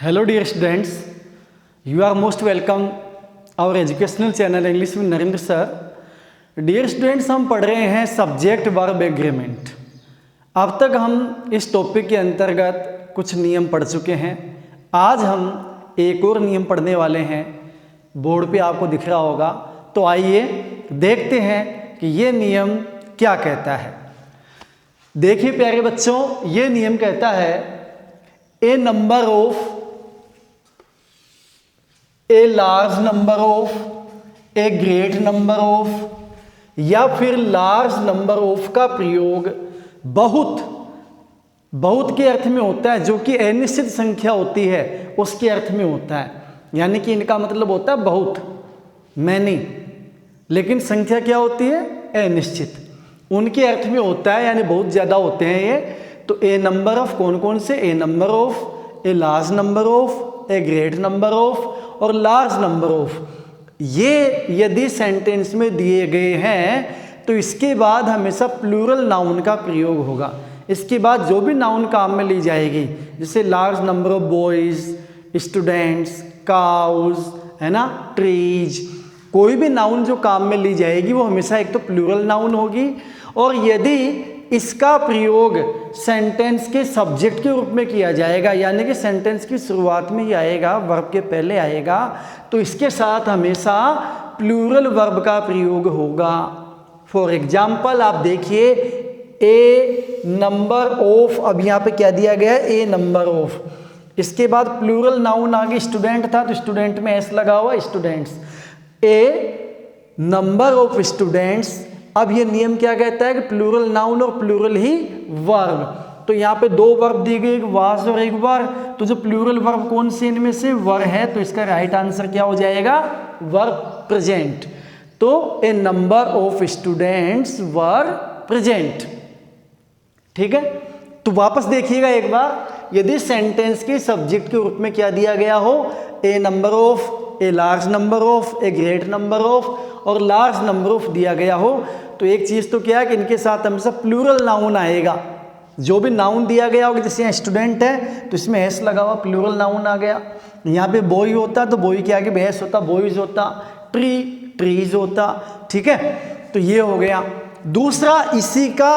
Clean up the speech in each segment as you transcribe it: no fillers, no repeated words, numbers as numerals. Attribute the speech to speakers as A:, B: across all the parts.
A: Hello dear students, you are most welcome our educational channel English with Narendra sir. Dear students, हम पढ़ रहे हैं subject verb agreement. अब तक हम इस टॉपिक के अंतर्गत कुछ नियम पढ़ चुके हैं। आज हम एक और नियम पढ़ने वाले हैं, बोर्ड पे आपको दिख रहा होगा। तो आइए देखते हैं कि ये नियम क्या कहता है। देखिए प्यारे बच्चों, ये नियम कहता है a number of a large number of a great number of या फिर लार्ज नंबर ऑफ का प्रयोग बहुत के अर्थ में होता है, जो कि अनिश्चित संख्या होती है उसके अर्थ में होता है। यानी कि इनका मतलब होता है बहुत, मैनी, लेकिन संख्या क्या होती है? अनिश्चित। उनके अर्थ में होता है, यानी बहुत ज़्यादा होते हैं ये। तो ए नंबर ऑफ कौन कौन से? A number of, a large number of, a great number of और लार्ज नंबर ऑफ। ये यदि सेंटेंस में दिए गए हैं तो इसके बाद हमेशा प्लूरल नाउन का प्रयोग होगा। इसके बाद जो भी नाउन काम में ली जाएगी, जैसे large number of boys, students, cows, है ना, ट्रीज, कोई भी नाउन जो काम में ली जाएगी वो हमेशा एक तो प्लूरल नाउन होगी। और यदि इसका प्रयोग सेंटेंस के सब्जेक्ट के रूप में किया जाएगा, यानी कि सेंटेंस की शुरुआत में ही आएगा, वर्ब के पहले आएगा, तो इसके साथ हमेशा प्लूरल वर्ब का प्रयोग होगा। फॉर एग्जाम्पल आप देखिए, ए नंबर ऑफ, अब यहाँ पे क्या दिया गया है? A number of. इसके बाद प्लूरल नाउन आगे स्टूडेंट था तो स्टूडेंट में एस लगा हुआ, students. A number of students. अब ये नियम क्या कहता है कि प्लूरल नाउन और प्लूरल ही वर्ब। तो यहाँ पे दो वर्ब दी गई, एक वाज और एक वर। तो जो प्लूरल वर्ब कौन से इनमें से? वर है। तो इसका राइट आंसर क्या हो जाएगा? Verb present. तो a number of students were present. ठीक है, तो वापस देखिएगा एक बार, यदि सेंटेंस के सब्जेक्ट के रूप में क्या दिया गया हो? A number of, a large number of, a great number of और लार्ज नंबर ऑफ दिया गया हो, तो एक चीज़ तो क्या है कि इनके साथ हमेशा प्लूरल नाउन आएगा। जो भी नाउन दिया गया होगा, जैसे यहाँ स्टूडेंट है तो इसमें एस लगा हुआ, प्लूरल नाउन आ गया। यहाँ पे बॉय होता तो बॉय के आगे भी एस होता, बॉयज होता। ट्री, ट्रीज होता। ठीक है, तो ये हो गया। दूसरा, इसी का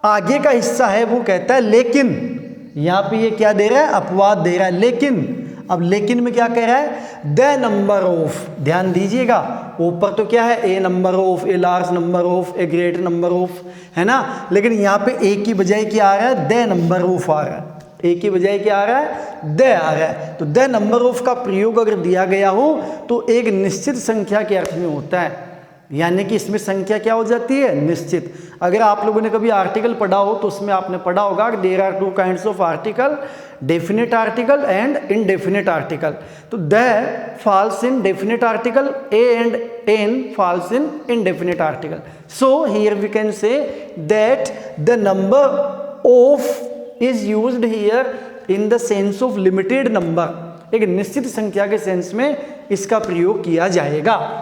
A: आगे का हिस्सा है, वो कहता है लेकिन। यहाँ पे ये क्या दे रहा है? अपवाद दे रहा है, लेकिन। अब लेकिन में क्या कह रहा है? The number of. ध्यान दीजिएगा, ऊपर तो क्या है? A number of, a large number of, a great number of, है ना। लेकिन यहाँ पे ए की बजाय क्या आ रहा है? द नंबर ऑफ आ रहा है। ए की बजाय क्या आ रहा है? द आ रहा है। तो द नंबर ऑफ का प्रयोग अगर दिया गया हो तो एक निश्चित संख्या के अर्थ में होता है, यानी कि इसमें संख्या क्या हो जाती है? निश्चित। अगर आप लोगों ने कभी आर्टिकल पढ़ा हो तो उसमें आपने पढ़ा होगा कि there are two kinds of article, definite article and indefinite article. तो the falls in definite article, a and an falls in indefinite article. So here we can say that the number of is used here in the sense of limited number. एक निश्चित संख्या के sense में इसका प्रयोग किया जाएगा।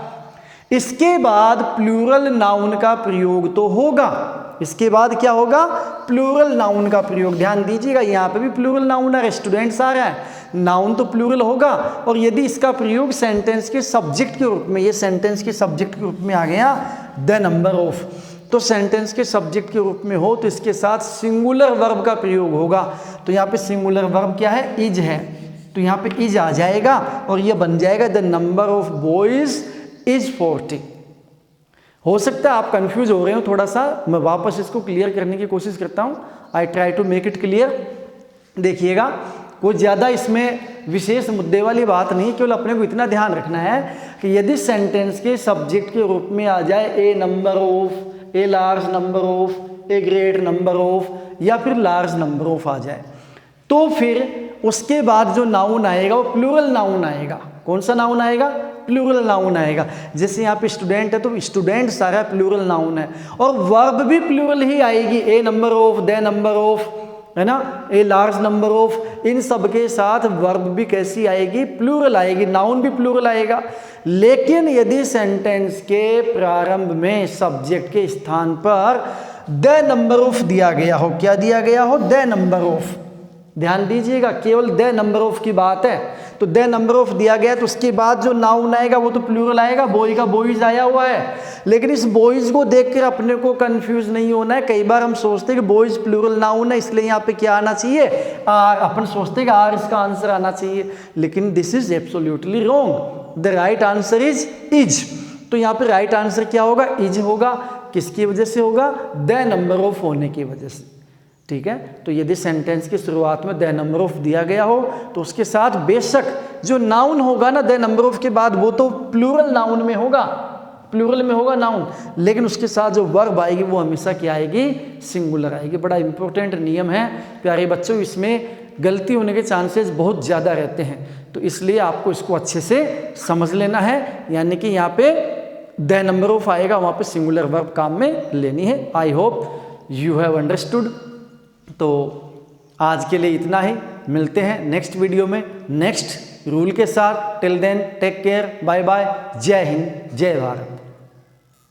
A: इसके बाद प्लूरल नाउन का प्रयोग तो होगा। इसके बाद क्या होगा? प्लूरल नाउन का प्रयोग। ध्यान दीजिएगा, यहाँ पे भी प्लूरल नाउन आ रहा है, स्टूडेंट्स आ रहा है, नाउन तो प्लूरल होगा। और यदि इसका प्रयोग सेंटेंस के सब्जेक्ट के रूप में, ये सेंटेंस के सब्जेक्ट के रूप में आ गया द नंबर ऑफ, तो सेंटेंस के सब्जेक्ट के रूप में हो तो इसके साथ सिंगुलर वर्ब का प्रयोग होगा। तो यहाँ पे सिंगुलर वर्ब क्या है? इज है। तो यहाँ पे इज आ जाएगा और ये बन जाएगा the number of boys is 40। हो सकता है आप कंफ्यूज हो रहे हो थोड़ा सा, मैं वापस इसको क्लियर करने की कोशिश करता हूँ। I try to make it clear. देखिएगा, कोई ज़्यादा इसमें विशेष मुद्दे वाली बात नहीं, केवल अपने को इतना ध्यान रखना है कि यदि सेंटेंस के सब्जेक्ट के रूप में आ जाए a number of, a large number of, a great number of या फिर लार्ज नंबर ऑफ आ जाए, तो फिर उसके बाद जो नाउन आएगा वो प्लूरल नाउन आएगा। कौन सा नाउन आएगा? प्लूरल नाउन आएगा। जैसे यहाँ पे स्टूडेंट है तो स्टूडेंट सारा प्लूरल नाउन है, और वर्ब भी प्लूरल ही आएगी। A number of, the number of, है ना, ए लार्ज नंबर ऑफ, इन सब के साथ वर्ब भी कैसी आएगी? प्लूरल आएगी, नाउन भी प्लूरल आएगा। लेकिन यदि सेंटेंस के प्रारंभ में सब्जेक्ट के स्थान पर द नंबर ऑफ दिया गया हो, क्या दिया गया हो? द नंबर ऑफ, ध्यान दीजिएगा, केवल द नंबर ऑफ की बात है। तो द नंबर ऑफ दिया गया तो उसके बाद जो नाउन आएगा वो तो प्लूरल आएगा, बॉय का बॉयज आया हुआ है। लेकिन इस बॉयज को देखकर अपने को कंफ्यूज नहीं होना है। कई बार हम सोचते हैं कि बॉयज प्लूरल नाउन है, इसलिए यहाँ पे क्या आना चाहिए, आर। अपन सोचते हैं कि आर इसका आंसर आना चाहिए, लेकिन this is absolutely wrong. The right answer is. तो यहाँ पे राइट आंसर क्या होगा, इज होगा। किसकी वजह से होगा, द नंबर ऑफ होने की वजह से। ठीक है, तो यदि सेंटेंस की शुरुआत में द नंबर ऑफ दिया गया हो तो उसके साथ बेशक जो नाउन होगा ना द नंबर ऑफ के बाद, वो तो प्लूरल नाउन में होगा, प्लूरल में होगा नाउन, लेकिन उसके साथ जो वर्ब आएगी वो हमेशा क्या आएगी, सिंगुलर आएगी। बड़ा इंपॉर्टेंट नियम है प्यारे बच्चों, इसमें गलती होने के चांसेस बहुत ज़्यादा रहते हैं, तो इसलिए आपको इसको अच्छे से समझ लेना है। यानी कि यहाँ पे द नंबर ऑफ आएगा, वहाँ पे सिंगुलर वर्ब काम में लेनी है। I hope you have understood. तो आज के लिए इतना ही, मिलते हैं नेक्स्ट वीडियो में नेक्स्ट रूल के साथ। Till then take care, bye bye, जय हिंद, जय भारत।